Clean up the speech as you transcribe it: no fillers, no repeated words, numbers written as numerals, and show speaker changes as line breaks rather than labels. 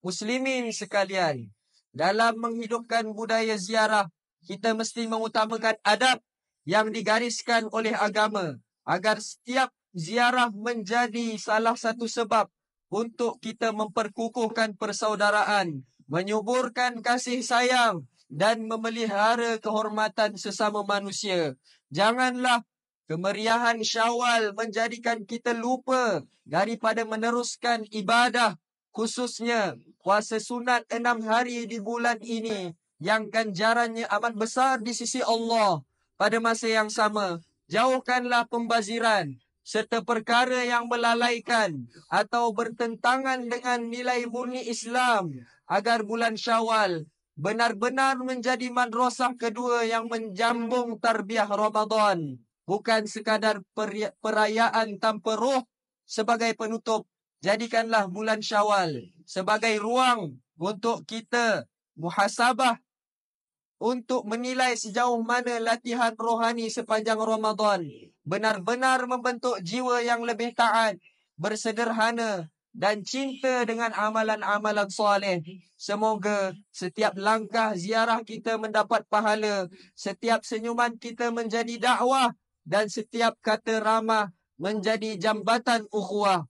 muslimin sekalian, dalam menghidupkan budaya ziarah, kita mesti mengutamakan adab yang digariskan oleh agama agar setiap ziarah menjadi salah satu sebab untuk kita memperkukuhkan persaudaraan, menyuburkan kasih sayang dan memelihara kehormatan sesama manusia. Janganlah kemeriahan Syawal menjadikan kita lupa daripada meneruskan ibadah, khususnya puasa sunat 6 hari di bulan ini yang ganjarannya amat besar di sisi Allah. Pada masa yang sama, jauhkanlah pembaziran serta perkara yang melalaikan atau bertentangan dengan nilai murni Islam agar bulan Syawal benar-benar menjadi madrasah kedua yang menjambung tarbiyah Ramadan. Bukan sekadar perayaan tanpa roh sebagai penutup. Jadikanlah bulan Syawal sebagai ruang untuk kita muhasabah, untuk menilai sejauh mana latihan rohani sepanjang Ramadan benar-benar membentuk jiwa yang lebih taat, bersederhana dan cinta dengan amalan-amalan soleh. Semoga setiap langkah ziarah kita mendapat pahala, setiap senyuman kita menjadi dakwah dan setiap kata ramah menjadi jambatan ukhuwah.